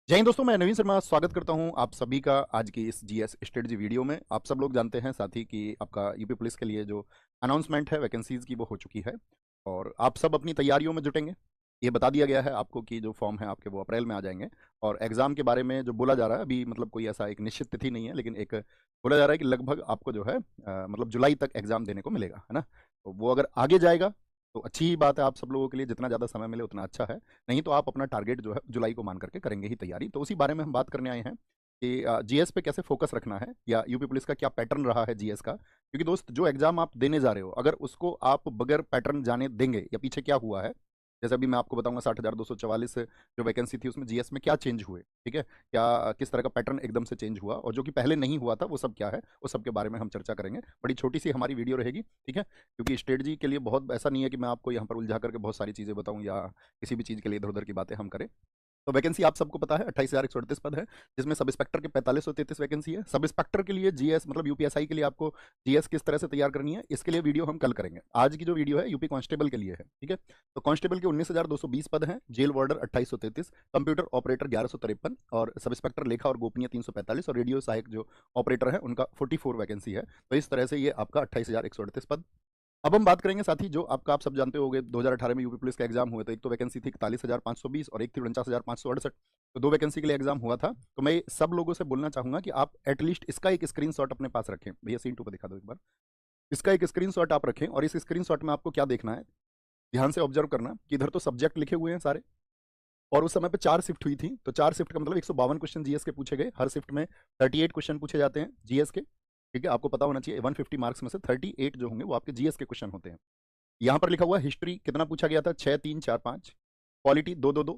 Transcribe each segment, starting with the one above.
जय हिंद दोस्तों, मैं नवीन शर्मा स्वागत करता हूं आप सभी का आज की इस जीएस स्ट्रेटजी वीडियो में। आप सब लोग जानते हैं साथ ही कि आपका यूपी पुलिस के लिए जो अनाउंसमेंट है वैकेंसीज की वो हो चुकी है और आप सब अपनी तैयारियों में जुटेंगे। ये बता दिया गया है आपको कि जो फॉर्म है आपके वो अप्रैल में आ जाएंगे। और एग्ज़ाम के बारे में जो बोला जा रहा है अभी मतलब कोई ऐसा एक निश्चित तिथि नहीं है, लेकिन एक बोला जा रहा है कि लगभग आपको जो है मतलब जुलाई तक एग्ज़ाम देने को मिलेगा, है ना। तो वो अगर आगे जाएगा तो अच्छी ही बात है, आप सब लोगों के लिए जितना ज़्यादा समय मिले उतना अच्छा है। नहीं तो आप अपना टारगेट जो है जुलाई को मान करके करेंगे ही तैयारी। तो उसी बारे में हम बात करने आए हैं कि जीएस पे कैसे फोकस रखना है या यूपी पुलिस का क्या पैटर्न रहा है जीएस का। क्योंकि दोस्त, जो एग्जाम आप देने जा रहे हो अगर उसको आप बगैर पैटर्न जाने देंगे या पीछे क्या हुआ है, जैसे अभी मैं आपको बताऊंगा 60,244 जो वैकेंसी थी उसमें जीएस में क्या चेंज हुए, ठीक है, क्या किस तरह का पैटर्न एकदम से चेंज हुआ और जो कि पहले नहीं हुआ था वो सब क्या है, उस सब के बारे में हम चर्चा करेंगे। बड़ी छोटी सी हमारी वीडियो रहेगी, ठीक है, क्योंकि स्ट्रेटजी के लिए बहुत ऐसा नहीं है कि मैं आपको यहाँ पर उलझा करके बहुत सारी चीज़ें बताऊँ या किसी भी चीज़ के लिए इधर उधर की बातें हम करें। तो वैकेंसी आप सबको पता है 28,138 पद है, जिसमें सब इंस्पेक्टर के 4533 वैकेंसी है। सब इंस्पेक्टर के लिए जीएस मतलब यूपीएसआई के लिए आपको जीएस किस तरह से तैयार करनी है इसके लिए वीडियो हम कल करेंगे। आज की जो वीडियो है यूपी कांस्टेबल के लिए है, ठीक है। तो कांस्टेबल के 19,220 पद हैं, जेल वार्डर 2833, कंप्यूटर ऑपरेटर 1153 और सब इंस्पेक्टर लेखा और गोपनीय 345 और रेडियो सहायक जो ऑपरेटर है उनका 44 वैकेंसी है। तो इस तरह से ये आपका 28,138 पद। अब हम बात करेंगे साथी जो आपका आप सब जानते होंगे 2018 में यूपी पुलिस का एग्जाम हुए, तो एक तो वैकेंसी थी 41,520 और एक थी 49,568। तो दो वैकेंसी के लिए एग्जाम हुआ था। तो मैं सब लोगों से बोलना चाहूंगा कि आप एटलीस्ट इसका एक स्क्रीनशॉट अपने पास रखें। भैया सीन टू पे दिखा दो एक बार। इसका एक स्क्रीनशॉट आप रखें और इस स्क्रीनशॉट में आपको क्या देखना है, ध्यान से ऑब्जर्व करना कि इधर तो सब्जेक्ट लिखे हुए हैं सारे और उस समय पे 4 शिफ्ट हुई थी। तो 4 शिफ्ट का मतलब 152 क्वेश्चन जीएस के पूछे गए। हर शिफ्ट में 38 क्वेश्चन पूछे जाते हैं जीएस के, ठीक है। आपको पता होना चाहिए 150 मार्क्स में से 38 जो होंगे वो आपके जीएस के क्वेश्चन होते हैं। यहाँ पर लिखा हुआ है हिस्ट्री कितना पूछा गया था, 6 3 4 5। पॉलिटी 2 2 2।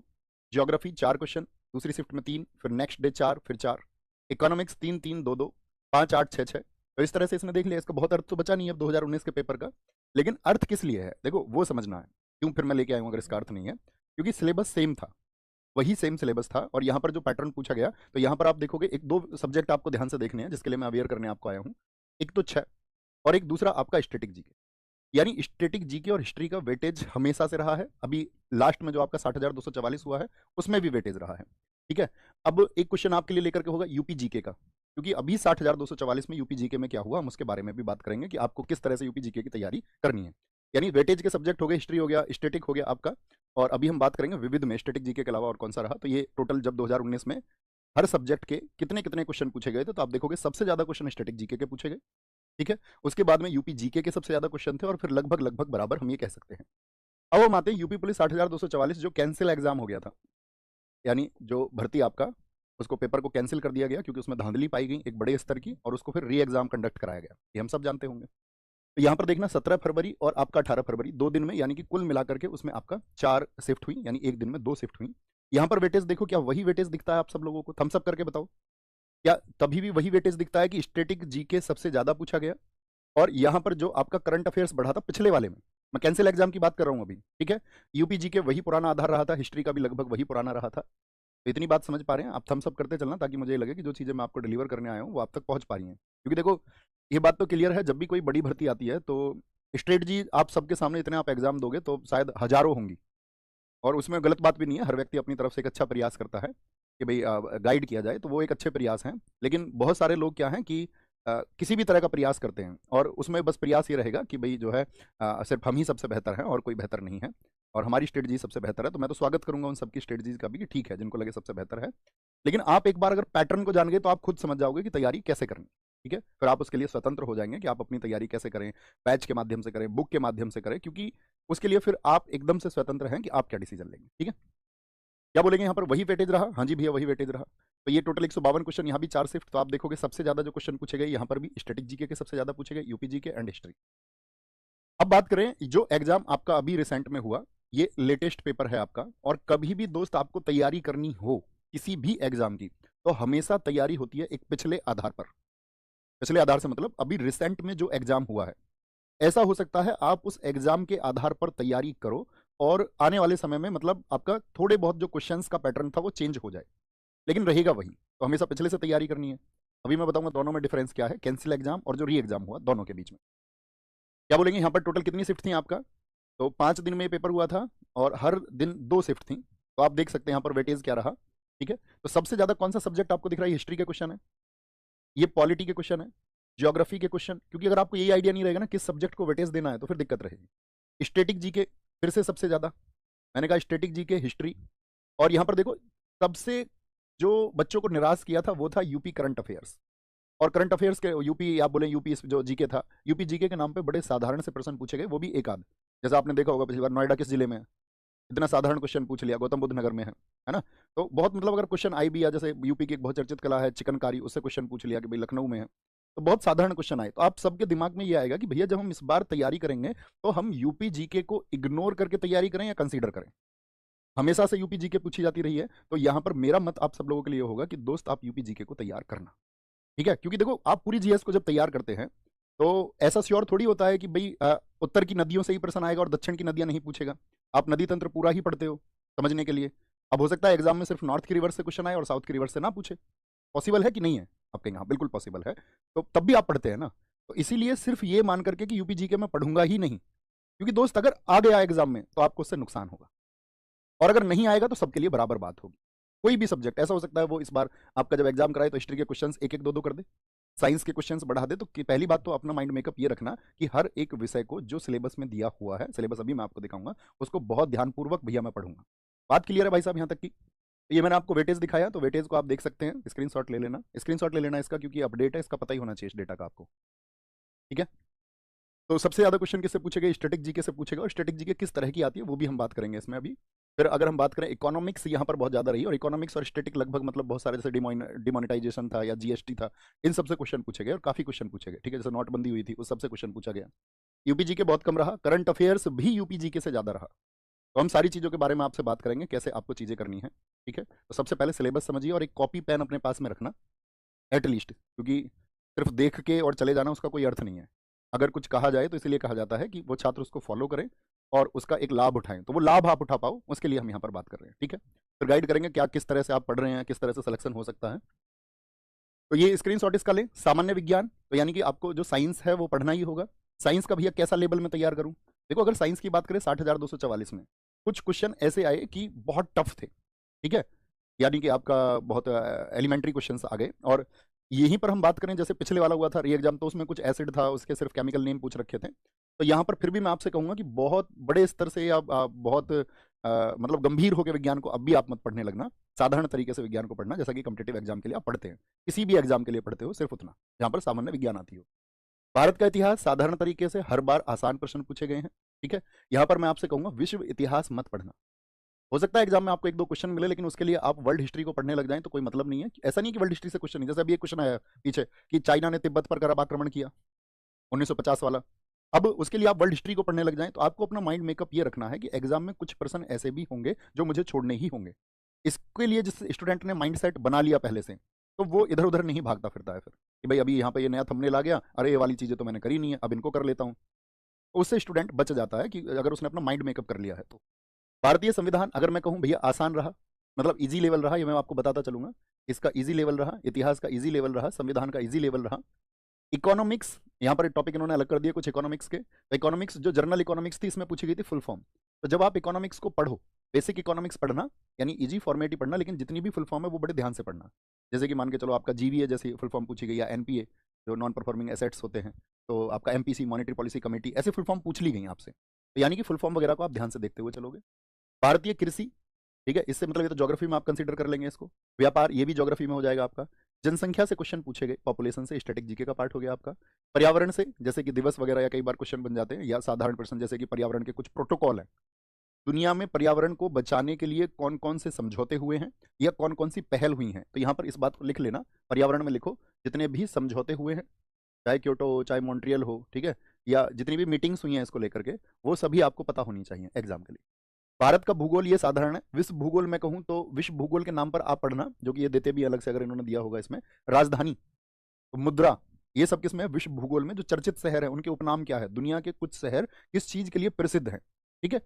ज्योग्राफी 4 क्वेश्चन, दूसरी शिफ्ट में 3, फिर नेक्स्ट डे 4, फिर 4। इकोनॉमिक्स 3 3 2 2, 5 8 6 6। तो इस तरह से इसने देख लिया। इसका बहुत अर्थ तो बचा नहीं है अब 2019 के पेपर का, लेकिन अर्थ किस लिए है देखो वो समझना है। क्यों फिर मैं लेके आया हूँ अगर इसका अर्थ नहीं है, क्योंकि सिलेबस सेम था, वही सेम सिलेबस था। और यहाँ पर जो पैटर्न पूछा गया तो यहाँ पर आप देखोगे एक दो सब्जेक्ट आपको ध्यान से देखने हैं जिसके लिए मैं अवेयर करने आपको आया हूँ। एक तो 6 और एक दूसरा आपका स्टैटिक जीके। यानी स्टैटिक जीके और हिस्ट्री का वेटेज हमेशा से रहा है। अभी लास्ट में जो आपका 60,244 हुआ है उसमें भी वेटेज रहा है, ठीक है। अब एक क्वेश्चन आपके लिए लेकर के होगा यूपी जीके का, क्योंकि अभी 60,244 में यूपी जीके में क्या हुआ हम उसके बारे में भी बात करेंगे कि आपको किस तरह से यूपी जीके की तैयारी करनी है। यानी वेटेज के सब्जेक्ट हो गए, हिस्ट्री हो गया, स्टैटिक हो गया आपका। और अभी हम बात करेंगे विविध में स्टैटिक जीके के अलावा और कौन सा रहा। तो ये टोटल जब 2019 में हर सब्जेक्ट के कितने कितने क्वेश्चन पूछे गए थे, तो आप देखोगे सबसे ज्यादा क्वेश्चन स्टैटिक जीके के पूछे गए, ठीक है। उसके बाद में यूपी जीके के सबसे ज्यादा क्वेश्चन थे और फिर लगभग लगभग बराबर हम ये कह सकते हैं। अब हम आते हैं यूपी पुलिस 60,244 जो कैंसिल एग्जाम हो गया था। यानी जो भर्ती आपका उसको पेपर को कैंसिल कर दिया गया क्योंकि उसमें धांधली पाई गई एक बड़े स्तर की और उसको फिर री एग्जाम कंडक्ट कराया गया, ये हम सब जानते होंगे। तो यहाँ पर देखना 17 फरवरी और आपका 18 फरवरी 2 दिन में, यानी कि कुल मिलाकर के उसमें आपका 4 शिफ्ट हुई, यानी एक दिन में 2 शिफ्ट हुई। यहाँ पर वेटेज देखो, क्या वही वेटेज दिखता है आप सब लोगों को? थम्स अप करके बताओ, क्या तभी भी वही वेटेज दिखता है कि स्टैटिक जीके सबसे ज्यादा पूछा गया? और यहाँ पर जो आपका करंट अफेयर्स बढ़ा था पिछले वाले में, मैं कैंसिल एग्जाम की बात कर रहा हूँ अभी, ठीक है। यूपीजी के वही पुराना आधार रहा था, हिस्ट्री का भी लगभग वही पुराना रहा था। तो इतनी बात समझ पा रहे हैं आप? थम्स अप करते चलना ताकि मुझे ये लगे कि जो चीज़ें मैं आपको डिलीवर करने आया हूँ वो आप तक पहुँच पा रही हैं। क्योंकि देखो ये बात तो क्लियर है, जब भी कोई बड़ी भर्ती आती है तो स्ट्रेटजी आप सबके सामने इतने आप एग्जाम दोगे तो शायद हजारों होंगी। और उसमें गलत बात भी नहीं है, हर व्यक्ति अपनी तरफ से एक अच्छा प्रयास करता है कि भाई गाइड किया जाए, तो वो एक अच्छे प्रयास हैं। लेकिन बहुत सारे लोग क्या हैं कि किसी भी तरह का प्रयास करते हैं और उसमें बस प्रयास ये रहेगा कि भाई जो है सिर्फ हम ही सबसे बेहतर हैं और कोई बेहतर नहीं है और हमारी स्ट्रेटजी सबसे बेहतर है। तो मैं तो स्वागत करूंगा उन सबकी स्ट्रेटजीज का भी कि ठीक है जिनको लगे सबसे बेहतर है। लेकिन आप एक बार अगर पैटर्न को जान गए तो आप खुद समझ जाओगे कि तैयारी कैसे करनी, ठीक है। फिर आप उसके लिए स्वतंत्र हो जाएंगे कि आप अपनी तैयारी कैसे करें, बैच के माध्यम से करें, बुक के माध्यम से करें, क्योंकि उसके लिए फिर आप एकदम से स्वतंत्र हैं कि आप क्या डिसीजन लेंगे, ठीक है। क्या बोलेंगे यहाँ पर? वही वेटेज रहा? हाँ जी भैया वही वेटेज रहा। तो ये टोटल 152 क्वेश्चन, यहाँ भी 4 शिफ्ट। तो आप देखोगे सबसे ज्यादा जो क्वेश्चन पूछे गए यहाँ पर भी स्टैटिक जीके के सबसे ज्यादा पूछे गए, यूपी जीके एंड हिस्ट्री। अब बात करें जो एग्जाम आपका अभी रिसेंट में हुआ, ये लेटेस्ट पेपर है आपका। और कभी भी दोस्त आपको तैयारी करनी हो किसी भी एग्जाम की तो हमेशा तैयारी होती है एक पिछले आधार पर। पिछले आधार से मतलब अभी रिसेंट में जो एग्जाम हुआ है, ऐसा हो सकता है आप उस एग्जाम के आधार पर तैयारी करो और आने वाले समय में मतलब आपका थोड़े बहुत जो क्वेश्चंस का पैटर्न था वो चेंज हो जाए, लेकिन रहेगा वही। तो हमेशा पिछले से तैयारी करनी है। अभी मैं बताऊंगा दोनों में डिफरेंस क्या है, कैंसिल एग्जाम और जो री एग्जाम हुआ दोनों के बीच में। क्या बोलेंगे यहाँ पर टोटल कितनी शिफ्ट थी आपका? तो 5 दिन में ये पेपर हुआ था और हर दिन 2 शिफ्ट थी। तो आप देख सकते हैं यहाँ पर वेटेज क्या रहा। ठीक है, तो सबसे ज्यादा कौन सा सब्जेक्ट आपको दिख रहा है? हिस्ट्री के क्वेश्चन है, ये पॉलिटी के क्वेश्चन है, ज्योग्राफी के क्वेश्चन, क्योंकि अगर आपको यही आइडिया नहीं रहेगा ना किस सब्जेक्ट को वेटेज देना है तो फिर दिक्कत रहेगी। स्टैटिक जीके फिर से सबसे ज्यादा, मैंने कहा स्टैटिक जीके, हिस्ट्री। और यहां पर देखो सबसे जो बच्चों को निराश किया था वो था यूपी करंट अफेयर्स। और करंट अफेयर्स के यूपी, आप बोले यूपी जो जीके था, यूपी जीके के नाम पे बड़े साधारण से प्रश्न पूछे गए, वो भी एक आध। जैसा आपने देखा होगा पिछली बार नोएडा किस जिले में है, इतना साधारण क्वेश्चन पूछ लिया, गौतम बुद्ध नगर में है ना। तो बहुत मतलब अगर क्वेश्चन आई भी या जैसे यूपी की एक बहुत चर्चित कला है चिकनकारी, उससे क्वेश्चन पूछ लिया कि भाई लखनऊ में है, तो बहुत साधारण क्वेश्चन आए, तो आप सबके दिमाग में ये आएगा कि भैया जब हम इस बार तैयारी करेंगे तो हम यूपी जीके को इग्नोर करके तैयारी करें या कंसीडर करें। हमेशा से यूपी जीके पूछी जाती रही है, तो यहां पर मेरा मत आप सब लोगों के लिए होगा कि दोस्त आप यूपी जीके को तैयार करना, ठीक है। क्योंकि देखो आप पूरी जीएस को जब तैयार करते हैं तो ऐसा श्योर थोड़ी होता है कि भाई उत्तर की नदियों से ही प्रश्न आएगा और दक्षिण की नदियां नहीं पूछेगा। आप नदी तंत्र पूरा ही पढ़ते हो समझने के लिए। अब हो सकता है एग्जाम में सिर्फ नॉर्थ की रिवर से क्वेश्चन आए और साउथ की रिवर से ना पूछे, पॉसिबल है कि नहीं है? आप कहेंगे हाँ बिल्कुल पॉसिबल है, तो तब भी आप पढ़ते हैं ना। तो इसीलिए सिर्फ ये मान करके कि यूपी जीके में पढ़ूंगा ही नहीं, क्योंकि दोस्त अगर आ गया एग्जाम में तो आपको उससे नुकसान होगा, और अगर नहीं आएगा तो सबके लिए बराबर बात होगी। कोई भी सब्जेक्ट ऐसा हो सकता है वो इस बार आपका जब एग्जाम कराए तो हिस्ट्री के क्वेश्चंस एक एक दो दो कर दे, साइंस के क्वेश्चंस बढ़ा दे। तो पहली बात तो अपना माइंड मेकअप ये रखना कि हर एक विषय को जो सिलेबस में दिया हुआ है, सिलेबस अभी मैं आपको दिखाऊंगा, उसको बहुत ध्यानपूर्वक भैया मैं पढ़ूंगा। बात क्लियर है भाई साहब यहाँ तक की? तो ये मैंने आपको वेटेज दिखाया, तो वेटेज को आप देख सकते हैं, स्क्रीनशॉट ले लेना, स्क्रीनशॉट ले लेना इसका, क्योंकि अपडेट है इसका, पता ही होना चाहिए इस डेटा का आपको, ठीक है। तो सबसे ज्यादा क्वेश्चन किससे पूछे गए? स्टैटिक जीके से पूछेगा, और स्टैटिक जीके किस तरह की आती है वो भी हम बात करेंगे इसमें अभी। फिर अगर हम बात करें इकोनॉमिक्स, यहाँ पर बहुत ज्यादा रही, और इकोनॉमिक्स और स्टैटिक लगभग मतलब बहुत सारे, जैसे डिमोनेटाइजेशन था या जीएसटी था, इन सबसे क्वेश्चन पूछे गए और काफी क्वेश्चन पूछे गए, ठीक है। जैसे नोटबंदी हुई थी उस सबसे क्वेश्चन पूछा गया। यूपी जीके बहुत कम रहा, करंट अफेयर्स भी यूपी जीके से ज्यादा रहा। तो हम सारी चीजों के बारे में आपसे बात करेंगे, कैसे आपको चीजें करनी है, ठीक है। तो सबसे पहले सिलेबस समझिए और एक कॉपी पेन अपने पास में रखना एटलीस्ट, क्योंकि सिर्फ देख के और चले जाना उसका कोई अर्थ नहीं है। अगर कुछ कहा जाए तो इसलिए कहा जाता है कि वो छात्र उसको फॉलो करें और उसका एक लाभ उठाएं, तो वो लाभ आप उठा पाओ उसके लिए हम यहाँ पर बात कर रहे हैं, ठीक है। फिर गाइड करेंगे क्या किस तरह से आप पढ़ रहे हैं, किस तरह से सिलेक्शन हो सकता है। तो ये स्क्रीनशॉट इसका लें। सामान्य विज्ञान, तो यानी कि आपको जो साइंस है वो पढ़ना ही होगा। साइंस का भैया कैसा लेवल में तैयार करूं? देखो अगर साइंस की बात करें 60,244 में कुछ क्वेश्चन ऐसे आए कि बहुत टफ थे, ठीक है, यानी कि आपका बहुत एलिमेंट्री क्वेश्चंस आ गए। और यहीं पर हम बात करें, जैसे पिछले वाला हुआ था री एग्जाम, तो उसमें कुछ एसिड था, उसके सिर्फ केमिकल नेम पूछ रखे थे। तो यहाँ पर फिर भी मैं आपसे कहूंगा कि बहुत बड़े स्तर से या बहुत मतलब गंभीर होकर विज्ञान को अब भी आप मत पढ़ने लगना। साधारण तरीके से विज्ञान को पढ़ना, जैसा कि कॉम्पिटेटिव एग्जाम के लिए आप पढ़ते हैं, किसी भी एग्जाम के लिए पढ़ते हो, सिर्फ उतना जहाँ पर सामान्य विज्ञान आती हो। भारत का इतिहास साधारण तरीके से हर बार आसान प्रश्न पूछे गए हैं, ठीक है। यहाँ पर मैं आपसे कहूंगा विश्व इतिहास मत पढ़ना। हो सकता है एग्जाम में आपको एक दो क्वेश्चन मिले, लेकिन उसके लिए आप वर्ल्ड हिस्ट्री को पढ़ने लग जाएं तो कोई मतलब नहीं है। ऐसा नहीं कि वर्ल्ड हिस्ट्री से क्वेश्चन नहीं, जैसे अभी एक क्वेश्चन आया पीछे कि चाइना ने तिब्बत पर कब आक्रमण किया, 1950 वाला। अब उसके लिए आप वर्ल्ड हिस्ट्री को पढ़ने लग जाएं तो आपको अपना माइंड मेकअप ये रखना है कि एग्जाम में कुछ प्रश्न ऐसे भी होंगे जो मुझे छोड़ने ही होंगे। इसके लिए जिस स्टूडेंट ने माइंड सेट बना लिया पहले से, तो वो इधर उधर नहीं भागता फिरता है फिर कि भाई अभी यहाँ पे ये नया थंबनेल आ गया, अरे ये वाली चीजें तो मैंने करी नहीं है, अब इनको कर लेता हूँ। तो उससे स्टूडेंट बच जाता है कि अगर उसने अपना माइंड मेकअप कर लिया है तो। भारतीय संविधान अगर मैं कहूं भैया आसान रहा, मतलब इजी लेवल रहा, ये मैं आपको बताता चलूंगा। इसका इजी लेवल रहा, इतिहास का इजी लेवल रहा, संविधान का इजी लेवल रहा। इकोनॉमिक्स, यहाँ पर टॉपिक इन्होंने अलग कर दिया कुछ इकोनॉमिक्स के। तो इकोनॉमिक्स जो जनरल इकोनॉमिक्स थी इसमें पूछी गई थी फुल फॉर्म। तो जब आप इकोनॉमिक्स को पढ़ो, बेसिक इकोनॉमिक्स पढ़ना, यानी इजी फॉर्मेट ही पढ़ना, लेकिन जितनी भी फुल फॉर्म है वो बड़े ध्यान से पढ़ना। जैसे कि मान के चलो आपका जीवीए जैसी फुल फॉर्म पूछी गई, या एनपीए जो नॉन परफॉर्मिंग एसेट्स होते हैं, तो आपका एमपीसी मॉनेटरी पॉलिसी कमेटी, ऐसे फुल फॉर्म पूछ ली गई आपसे, तो यानी कि फुल फॉर्म वगैरह को आप ध्यान से देखते हुए चलोगे। भारतीय कृषि, ठीक है, इससे मतलब ये तो ज्योग्राफी में आप कंसीडर कर लेंगे इसको। व्यापार, ये भी ज्योग्राफी में हो जाएगा आपका। जनसंख्या से क्वेश्चन पूछे गए, पॉपुलेशन से, स्टैटिक जीके का पार्ट हो गया आपका। पर्यावरण से, जैसे कि दिवस वगैरह या कई बार क्वेश्चन बन जाते हैं, या साधारण प्रश्न जैसे कि पर्यावरण के कुछ प्रोटोकॉल हैं, दुनिया में पर्यावरण को बचाने के लिए कौन कौन से समझौते हुए हैं या कौन कौन सी पहल हुई हैं, तो यहाँ पर इस बात को लिख लेना, पर्यावरण में लिखो जितने भी समझौते हुए हैं, चाहे क्योटो हो चाहे मॉन्ट्रियल हो, ठीक है, या जितनी भी मीटिंग्स हुई हैं इसको लेकर के, वो सभी आपको पता होनी चाहिए एग्जाम के लिए। भारत का भूगोल ये साधारण है। विश्व भूगोल में कहूं तो विश्व भूगोल के नाम पर आप पढ़ना, जो कि ये देते भी अलग से अगर इन्होंने दिया होगा इसमें, राजधानी, मुद्रा, ये सब किसमें है? विश्व भूगोल में। जो चर्चित शहर है उनके उपनाम क्या है, दुनिया के कुछ शहर किस चीज के लिए प्रसिद्ध है, ठीक है,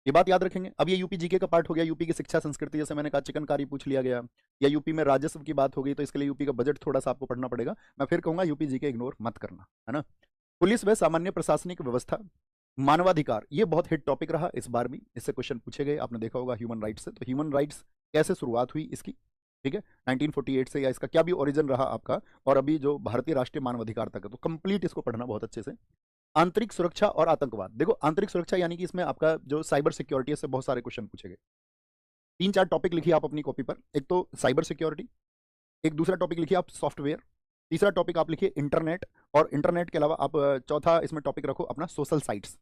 ये बात याद रखेंगे। अब ये यूपी जीके का पार्ट हो गया। यूपी की शिक्षा संस्कृति, जैसे मैंने कहा चिकनकारी पूछ लिया गया, या यूपी में राजस्व की बात हो गई, तो इसके लिए यूपी का बजट थोड़ा सा आपको पढ़ना पड़ेगा। मैं फिर कहूंगा यूपी जीके इग्नोर मत करना, है ना। पुलिस व सामान्य प्रशासनिक व्यवस्था, मानवाधिकार ये बहुत हिट टॉपिक रहा इस बार भी, इससे क्वेश्चन पूछे गए, आपने देखा होगा ह्यूमन राइट्स से। तो ह्यूमन राइट्स कैसे शुरुआत हुई इसकी, ठीक है, 1948 से, या इसका क्या भी ओरिजिन रहा आपका, और अभी जो भारतीय राष्ट्रीय मानवाधिकार तक है, तो कंप्लीट इसको पढ़ना बहुत अच्छे से। आंतरिक सुरक्षा और आतंकवाद, देखो आंतरिक सुरक्षा यानी कि इसमें आपका जो साइबर सिक्योरिटी है, से बहुत सारे क्वेश्चन पूछे गए। 3-4 टॉपिक लिखिए आप अपनी कॉपी पर, एक तो साइबर सिक्योरिटी, एक दूसरा टॉपिक लिखिए आप सॉफ्टवेयर, तीसरा टॉपिक आप लिखिए इंटरनेट, और इंटरनेट के अलावा आप चौथा इसमें टॉपिक रखो अपना सोशल साइट्स।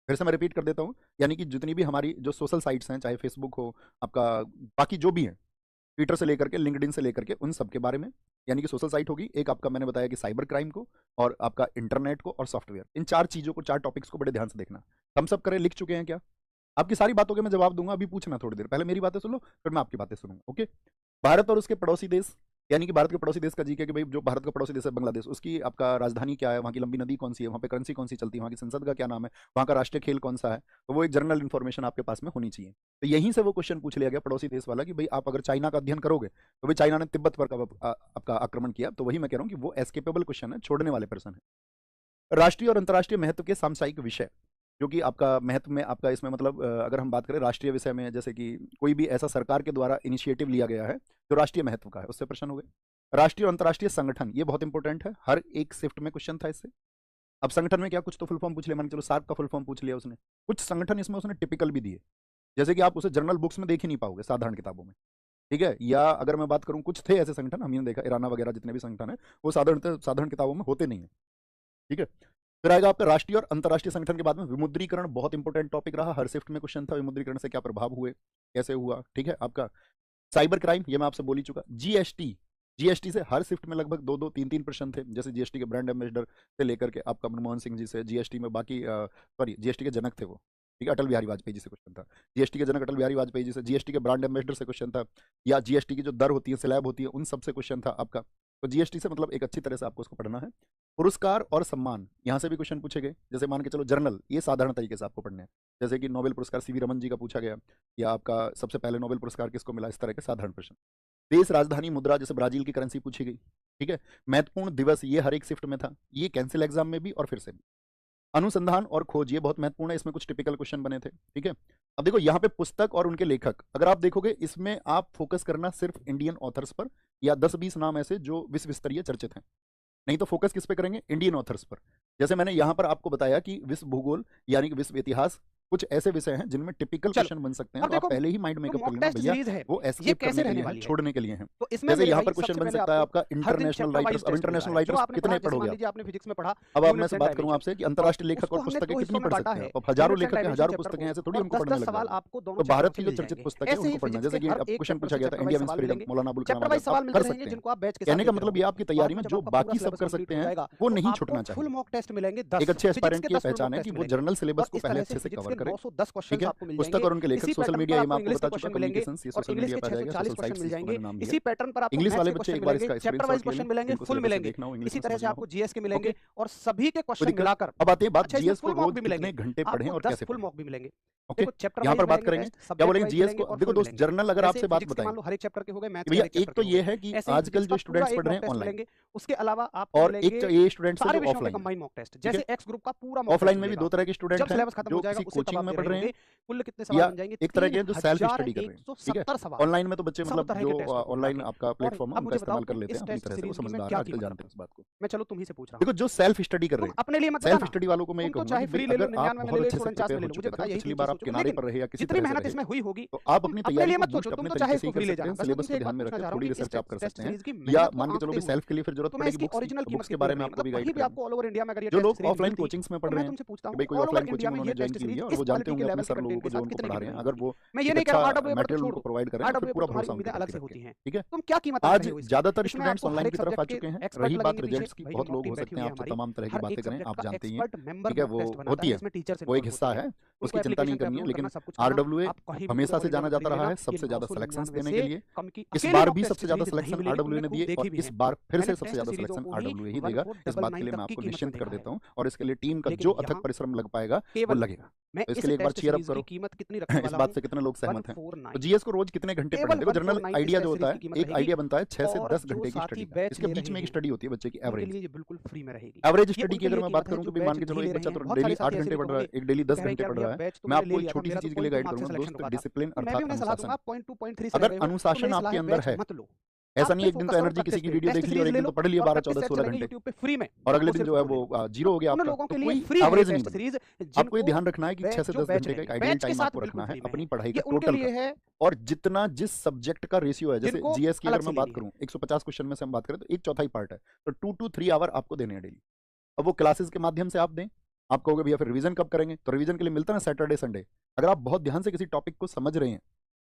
फिर से मैं रिपीट कर देता हूं, यानी कि जितनी भी हमारी जो सोशल साइट्स हैं, चाहे फेसबुक हो आपका, बाकी जो भी है, ट्विटर से लेकर के लिंक्डइन से लेकर के, उन सब के बारे में, यानी कि सोशल साइट होगी एक आपका, मैंने बताया कि साइबर क्राइम को, और आपका इंटरनेट को, और सॉफ्टवेयर, इन 4 चीजों को, 4 टॉपिक्स को बड़े ध्यान से देखना। हम सब करें, लिख चुके हैं क्या? आपकी सारी बातों के मैं जवाब दूंगा, अभी पूछना थोड़ी देर, पहले मेरी बातें सुन लो, फिर मैं आपकी बातें सुनूंगा। ओके, भारत और उसके पड़ोसी देश, यानी कि भारत के पड़ोसी देश का जीके, कि भाई जो भारत का पड़ोसी देश है बांग्लादेश, उसकी आपका राजधानी क्या है, वहाँ की लंबी नदी कौन सी है, वहाँ पे करेंसी कौन सी चलती है, वहाँ की संसद का क्या नाम है, वहाँ का राष्ट्रीय खेल कौन सा है, तो वो एक जनरल इन्फॉर्मेशन आपके पास में होनी चाहिए। तो यहीं से वो क्वेश्चन पूछ लिया गया पड़ोसी देश वाला, कि भाई आप अगर चाइना का अध्ययन करोगे, तो भाई चाइना ने तिब्बत पर आपका आक्रमण किया, तो वही मैं कह रहा हूँ कि वो एस्केपेबल क्वेश्चन है, छोड़ने वाले प्रश्न है। राष्ट्रीय और अंतर्राष्ट्रीय महत्व के सामसायिक विषय, जो कि आपका महत्व में आपका इसमें मतलब अगर हम बात करें राष्ट्रीय विषय में, जैसे कि कोई भी ऐसा सरकार के द्वारा इनिशिएटिव लिया गया है जो राष्ट्रीय महत्व का है, उससे प्रश्न हो गए। राष्ट्रीय और अंतर्राष्ट्रीय संगठन, ये बहुत इंपॉर्टेंट है, हर एक शिफ्ट में क्वेश्चन था इससे। अब संगठन में क्या, कुछ तो फुल फॉर्म पूछ लिया, मान के चलो सार्क का फुल फॉर्म पूछ लिया उसने, कुछ संगठन इसमें उसने टिपिकल भी दिए, जैसे कि आप उसे जर्नल बुक्स में देख ही नहीं पाओगे, साधारण किताबों में, ठीक है। या अगर मैं बात करूं, कुछ थे ऐसे संगठन, हमने देखा इराना वगैरह जितने भी संगठन है, वो साधारण किताबों में होते नहीं है, ठीक है। फिर आएगा आपका राष्ट्रीय और अंतर्राष्ट्रीय संगठन के बाद में विमुद्रीकरण, बहुत इंपॉर्टेंट टॉपिक रहा, हर शिफ्ट में क्वेश्चन था, विमुद्रीकरण से क्या प्रभाव हुए, कैसे हुआ, ठीक है। आपका साइबर क्राइम, ये मैं आपसे बोल ही चुका। जीएसटी, जीएसटी से हर शिफ्ट में लगभग 2-3 प्रश्न थे, जैसे जीएसटी के ब्रांड एम्बेसडर से लेकर के आपका मनमोहन सिंह जी से, जीएसटी में बाकी सॉरी जीएसटी के जनक थे वो, ठीक है, अटल बिहारी वाजपेयी जी से क्वेश्चन था, जीएसटी के जनक अटल बिहारी वाजपेयी जी से, जीएसटी के ब्रांड एम्बेसडर से क्वेश्चन था, या जीएसटी की जो दर होती है, स्लैब होती है, उन सबसे क्वेश्चन था आपका। तो जीएसटी से मतलब एक अच्छी तरह से आपको उसको पढ़ना है। पुरस्कार और सम्मान, यहाँ से भी क्वेश्चन पूछे गए, जैसे मान के चलो जर्नल, ये साधारण तरीके से आपको पढ़ने हैं, जैसे कि नोबेल पुरस्कार सीवी रमन जी का पूछा गया, या आपका सबसे पहले नोबेल पुरस्कार किसको मिला, इस तरह के साधारण प्रश्न। देश राजधानी मुद्रा, जैसे ब्राजील की करेंसी पूछी गई, ठीक है। महत्वपूर्ण दिवस, ये हर एक शिफ्ट में था, ये कैंसिल एग्जाम में भी और फिर से भी। अनुसंधान और खोज, ये बहुत महत्वपूर्ण है, इसमें कुछ टिपिकल क्वेश्चन बने थे, ठीक है। अब देखो यहाँ पे पुस्तक और उनके लेखक, अगर आप देखोगे इसमें आप फोकस करना सिर्फ इंडियन ऑथर्स पर, या 10-20 नाम ऐसे जो विश्व स्तरीय चर्चित हैं, नहीं तो फोकस किस पे करेंगे, इंडियन ऑथर्स पर। जैसे मैंने यहां पर आपको बताया कि विश्व भूगोल यानी कि विश्व इतिहास, कुछ ऐसे विषय हैं जिनमें टिपिकल क्वेश्चन बन सकते हैं, तो आप पहले ही माइंड मेकअप कर लेना भैया, वो एस्केप करने के लिए है, छोड़ने के लिए है। तो इसमें जैसे यहाँ पर क्वेश्चन बन सकता है आपका इंटरनेशनल राइटर्स, अब इंटरनेशनल राइटर्स कितने पढ़ोगे आपने फिजिक्स में पढ़ा, अब मैं से बात करूं आपसे कि अंतर्राष्ट्रीय लेखक और पुस्तकें कितनी पढ़ सकते हैं, अब हजारों लेखक हैं, हजारों पुस्तकें, ऐसे थोड़ी हमको पढ़ने लग जाए। तो भारत की जो चर्चित पुस्तक है उनको पढ़ना, जैसे कि अब क्वेश्चन पूछा गया था India means freedom, Maulana Abul Kalam Azad, कर सकते हैं। कहने का मतलब ये आपकी तैयारी में जो बाकी सब कर सकते हैं वो नहीं छूटना चाहिए। फुल मॉक टेस्ट मिलेंगे, एक अच्छे एस्पायरेंट की पहचान है कि वो जर्नल सिलेबस को पहले अच्छे से कवर करे, ठीक है। पुस्तक और उनके लेखक, सोशल मीडिया, ये मैं आपको बता चुका, कम्युनिकेशंस, ये सोशल मीडिया पे आ जाएगा, सोशल साइट्स मिल जाएंगे, इसी पैटर्न पर आपको इंग्लिश वाले बच्चे एक बार इसका चैप्टर वाइज क्वेश्चन मिलेंगे, फुल मिलेंगे, इसी तरह से आपको जीएस के मिलेंगे, और सभी के क्वेश्चन मिलाकर। अब आते हैं बात जीएस को रोज कितने घंटे पढ़ें और कैसे फुल मॉक भी मिलेंगे। ओके, यहाँ पर बात करेंगे, क्या बोलेंगे जीएस को। देखो दोस्त, जर्नल अगर आपसे बात बताएं, हर एक चैप्टर के हो गए मैथ्स, भैया एक तो ये है कि आजकल जो स्टूडेंट्स पढ़ रहे हैं ऑनलाइन, उसके अलावा आप और एक ये स्टूडेंट्स जो ऑफलाइन, कंबाइंड मॉक टेस्ट, जैसे एक्स ग्रुप का पूरा ऑफलाइन में भी 2 तरह के स्टूडेंट हैं, जो किसी कोचिंग में पढ़ रहे हैं, कुल कितने सवाल बन जाएंगे, एक तरह के जो सेल्फ स्टडी कर रहे हैं, ठीक है। ऑनलाइन में तो बच्चे मतलब जो ऑनलाइन आपका प्लेटफॉर्म है उनका इस्तेमाल कर लेते हैं अपनी तरह से, वो समझदार है, आजकल जानते हैं इस बात को। मैं चलो तुम ही से पूछ रहा हूं, देखो जो सेल्फ स्टडी कर रहे हैं अपने लिए मत, सेल्फ स्टडी वालों को मैं कहूंगा चाहे फ्री ले लो, 99 में ले लो, 49 में ले लो, मुझे पता है पिछली बार आप किनारे पर रहे या किसी जितनी मेहनत इसमें हुई होगी, तो आप अपनी तैयारी मत सोचो, तुम तो चाहे इसको फ्री ले जाना, सिलेबस को ध्यान में रखकर थोड़ी रिसर्च आप कर सकते हैं, या मान के चलो भी सेल्फ के लिए फिर जरूरत पड़ेगी बुक्स के बारे में आपको भी गाइड करें। आपको ऑल ओवर इंडिया में अगर जो लोग ऑफलाइन कोचिंग्स में पढ़ रहे हैं, भाई कोई ऑफलाइन कोचिंग उन्होंने ज्वाइन की है और वो जानते होंगे अपने सर लोगों को जो उनको पढ़ा रहे हैं, अगर वो मैं ये नहीं कह रहा हूं मटेरियल उनको प्रोवाइड करें तो पूरा भरोसा उनके अलग से होती है, ठीक है। तुम क्या कीमत आज ज्यादातर स्टूडेंट्स ऑनलाइन की तरफ आ चुके हैं। रही बात रिजल्ट्स की, बहुत लोग हो सकते हैं आपसे तमाम तरह की बातें करें, आप जानते ही हैं, ठीक है, वो होती है, वो एक हिस्सा है, उसकी चिंता नहीं करनी है। लेकिन आरडब्ल्यूए हमेशा से जाना जाता रहा है सबसे ज्यादा सिलेक्शंस देने के लिए, इस बार भी सबसे ज्यादा सिलेक्शन आरडब्ल्यूए ने दिए, और इस बार फिर से सबसे ज्यादा सिलेक्शन आरडब्ल्यूए ही देगा, इस बात के लिए मैं आपको निश्चिंत कर देता हूं। और इसके लिए टीम का जो अथक परिश्रम लग पाएगा वो लगेगा। तो इसके लिए एक बार चीयर अप करो। कीमत कितनी रखने वाला इस बात से कितने लोग सहमत हैं? तो जीएस को रोज कितने घंटे पढ़ें? देखो जनरल आइडिया जो होता है, एक आइडिया बनता है 6 से 10 घंटे की स्टडी का। इसके बीच में एक स्टडी होती है बच्चे की एवरेज, ये बिल्कुल फ्री में रहेगी। एवरेज स्टडी की अगर मैं बात करूं तो भी मान के चलो एक बच्चा तो डेली 8 घंटे पढ़ रहा है, एक डेली 10 घंटे पढ़ रहा है। मैं आपको एक छोटी सी चीज के लिए गाइड करूंगा दोस्त, डिसिप्लिन अर्थात अनुशासन। अगर अनुशासन आपके अंदर है, ऐसा नहीं एक दिन तो एनर्जी किसी की वीडियो देख ली और एक दिन तो पढ़ लिया 12 14 16 घंटे फ्री में, और अगले दिन जो है वो जीरो हो गया आपका, तो कोई एवरेज नहीं बना। आपको ये ध्यान रखना है कि 6 से 10 घंटे का एक आइडियल टाइम आपको रखना है अपनी पढ़ाई का टोटल का, और जितना जिस सब्जेक्ट का रेशियो है, जैसे जीएस की अगर मैं बात करूं 150 क्वेश्चन में से हम बात करें तो 1/4 पार्ट है, तो 2 to 3 आवर आपको देने हैं डेली। अब वो क्लासेस के माध्यम से आप दें, आप कहोगे भैया फिर रिवीजन कब करेंगे? तो रिवीजन के लिए मिलता है ना सैटरडे संडे। अगर आप बहुत ध्यान से किसी टॉपिक को समझ रहे हैं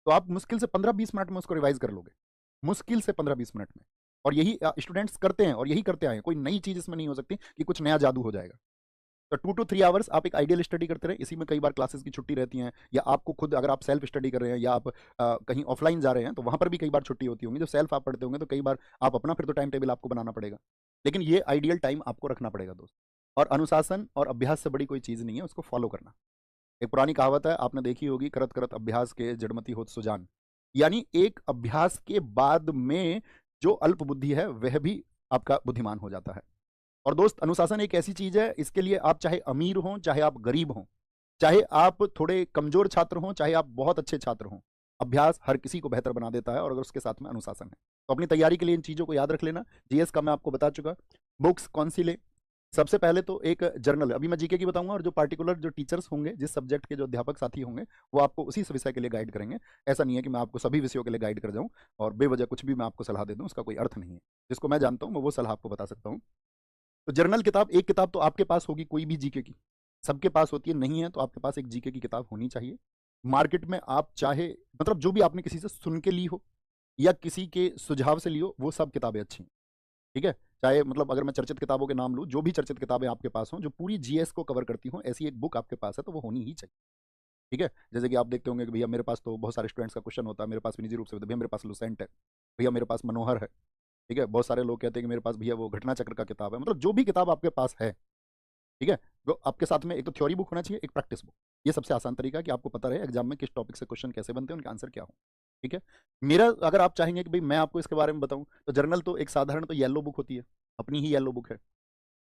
तो आप मुश्किल से 15-20 मिनट में उसको रिवाइज कर लोगे, मुश्किल से 15-20 मिनट में। और यही स्टूडेंट्स करते हैं और यही करते आए हैं, कोई नई चीज इसमें नहीं हो सकती कि कुछ नया जादू हो जाएगा। तो 2 to 3 आवर्स आप एक आइडियल स्टडी करते रहे। इसी में कई बार क्लासेस की छुट्टी रहती हैं, या आपको खुद अगर आप सेल्फ स्टडी कर रहे हैं या आप कहीं ऑफलाइन जा रहे हैं तो वहां पर भी कई बार छुट्टी होती होंगी। जब सेल्फ आप पढ़ते होंगे तो कई बार आप अपना फिर तो टाइम टेबल आपको बनाना पड़ेगा, लेकिन ये आइडियल टाइम आपको रखना पड़ेगा दोस्त। और अनुशासन और अभ्यास से बड़ी कोई चीज नहीं है, उसको फॉलो करना। एक पुरानी कहावत है, आपने देखी होगी, करत करत अभ्यास के जड़मती होत सुजान। यानी एक अभ्यास के बाद में जो अल्प बुद्धि है वह भी आपका बुद्धिमान हो जाता है। और दोस्त अनुशासन एक ऐसी चीज है, इसके लिए आप चाहे अमीर हो, चाहे आप गरीब हो, चाहे आप थोड़े कमजोर छात्र हो, चाहे आप बहुत अच्छे छात्र हो, अभ्यास हर किसी को बेहतर बना देता है। और अगर उसके साथ में अनुशासन है तो अपनी तैयारी के लिए इन चीजों को याद रख लेना। जीएस का मैं आपको बता चुका। बुक्स कौन सी ले? सबसे पहले तो एक जर्नल, अभी मैं जीके की बताऊंगा, और जो पार्टिकुलर जो टीचर्स होंगे, जिस सब्जेक्ट के जो अध्यापक साथी होंगे, वो आपको उसी विषय के लिए गाइड करेंगे। ऐसा नहीं है कि मैं आपको सभी विषयों के लिए गाइड कर जाऊं और बेवजह कुछ भी मैं आपको सलाह दे दूं, उसका कोई अर्थ नहीं है। जिसको मैं जानता हूं मैं वो सलाह आपको बता सकता हूं। तो जर्नल किताब, एक किताब तो आपके पास होगी, कोई भी जीके की सबके पास होती है, नहीं है तो आपके पास एक जीके की किताब होनी चाहिए। मार्केट में आप चाहे मतलब जो भी आपने किसी से सुन के ली हो या किसी के सुझाव से ली हो, वो सब किताबें अच्छी हैं, ठीक है। चाहे मतलब अगर मैं चर्चित किताबों के नाम लूँ, जो भी चर्चित किताबें आपके पास हों जो पूरी जीएस को कवर करती हों, ऐसी एक बुक आपके पास है तो वो होनी ही चाहिए, ठीक है। जैसे कि आप देखते होंगे कि भैया मेरे पास तो बहुत सारे स्टूडेंट्स का क्वेश्चन होता है, मेरे पास भी निजी रूप से, भैया मेरे पास लुसेंट है, भैया मेरे पास मनोहर है, ठीक है। बहुत सारे लोग कहते हैं कि मेरे पास भैया वो घटना चक्र का किताब है। मतलब जो भी किताब आपके पास है, ठीक है, तो आपके साथ में एक तो थ्योरी बुक होना चाहिए, एक प्रैक्टिस बुक। ये सबसे आसान तरीका है कि आपको पता रहे एग्जाम में किस टॉपिक से क्वेश्चन कैसे बनते हैं, उनके आंसर क्या हो, ठीक है। मेरा अगर आप चाहेंगे कि भाई मैं आपको इसके बारे में बताऊं, तो जर्नल तो एक साधारण तो येलो बुक होती है, अपनी ही येलो बुक है,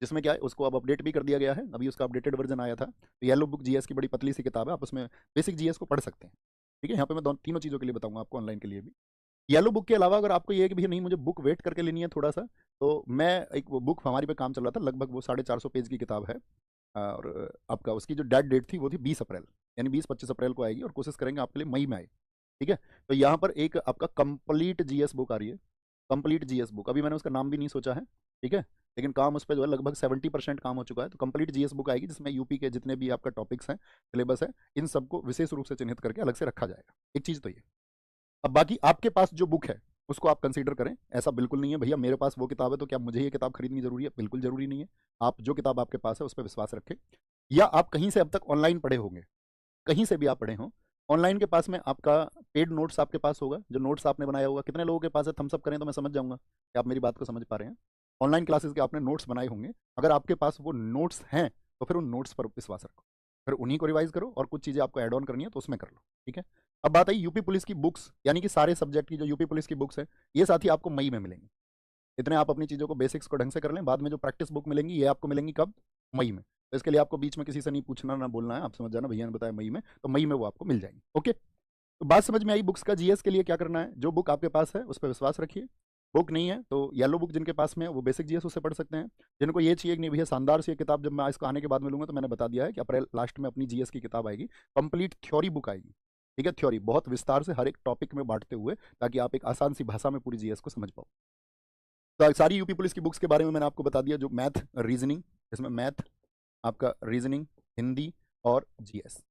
जिसमें क्या है उसको अब अपडेट भी कर दिया गया है, अभी उसका अपडेटेड वर्जन आया था। तो येलो बुक जीएस की बड़ी पतली सी किताब है, आप उसमें बेसिक जीएस को पढ़ सकते हैं, ठीक है। यहाँ पे मैं तीनों चीज़ों के लिए बताऊंगा आपको, ऑनलाइन के लिए भी। येलो बुक के अलावा अगर आपको ये है कि भैया नहीं मुझे बुक वेट करके लेनी है थोड़ा सा, तो मैं एक वो बुक हमारी पे काम चल रहा था, लगभग वो 450 पेज की किताब है, और आपका उसकी जो डेट थी वो थी 20 अप्रैल, यानी 20-25 अप्रैल को आएगी, और कोशिश करेंगे आपके लिए मई में आए, ठीक है। तो यहाँ पर एक आपका कंप्लीट जीएस बुक आ रही है, कंप्लीट जीएस बुक। अभी मैंने उसका नाम भी नहीं सोचा है, ठीक है, लेकिन काम उस पर जो है लगभग 70% काम हो चुका है। तो कंप्लीट जीएस बुक आएगी, जिसमें यूपी के जितने भी आपका टॉपिक्स हैं, सिलेबस है, इन सबको विशेष रूप से चिन्हित करके अलग से रखा जाएगा। एक चीज़ तो ये। अब बाकी आपके पास जो बुक है उसको आप कंसीडर करें। ऐसा बिल्कुल नहीं है भैया मेरे पास वो किताब है तो क्या मुझे ये किताब खरीदनी जरूरी है, बिल्कुल जरूरी नहीं है। आप जो किताब आपके पास है उस पर विश्वास रखें, या आप कहीं से अब तक ऑनलाइन पढ़े होंगे, कहीं से भी आप पढ़े हों, ऑनलाइन के पास में आपका पेड नोट्स आपके पास होगा, जो नोट्स आपने बनाया होगा। कितने लोगों के पास है, थम्स अप करें तो मैं समझ जाऊंगा कि आप मेरी बात को समझ पा रहे हैं। ऑनलाइन क्लासेस के आपने नोट्स बनाए होंगे, अगर आपके पास वो नोट्स हैं तो फिर उन नोट्स पर विश्वास रखो, फिर उन्हीं को रिवाइज करो, और कुछ चीज़ें आपको ऐड ऑन करनी है तो उसमें कर लो, ठीक है। अब बात आई यूपी पुलिस की बुक्स, यानी कि सारे सब्जेक्ट की जो यूपी पुलिस की बुक्स है, ये साथी आपको मई में मिलेंगी। इतने आप अपनी चीज़ों को बेसिक्स को ढंग से कर लें, बाद में जो प्रैक्टिस बुक मिलेंगी ये आपको मिलेंगी कब, मई में। तो इसके लिए आपको बीच में किसी से नहीं पूछना ना बोलना है, आप समझ जाना भैया ने बताया मई में, तो मई में वो आपको मिल जाएंगी, ओके। तो बात समझ में आई बुक्स का जीएस के लिए क्या करना है। जो बुक आपके पास है उस पर विश्वास रखिए, बुक नहीं है तो येलो बुक जिनके पास में है वो बेसिक जीएस उससे पढ़ सकते हैं। जिनको ये चाहिए कि नहीं भैया शानदार सी किताब जब मैं इसको आने के बाद मिलूंगा, तो मैंने बता दिया है कि अप्रैल लास्ट में अपनी जीएस की किताब आएगी, कंप्लीट थ्योरी बुक आएगी, ठीक है। थ्योरी बहुत विस्तार से हर एक टॉपिक में बांटते हुए, ताकि आप एक आसान सी भाषा में पूरी जीएस को समझ पाओ। तो सारी यूपी पुलिस की बुक्स के बारे में मैंने आपको बता दिया। जो मैथ रीजनिंग, इसमें मैथ आपका रीजनिंग, हिंदी और जीएस,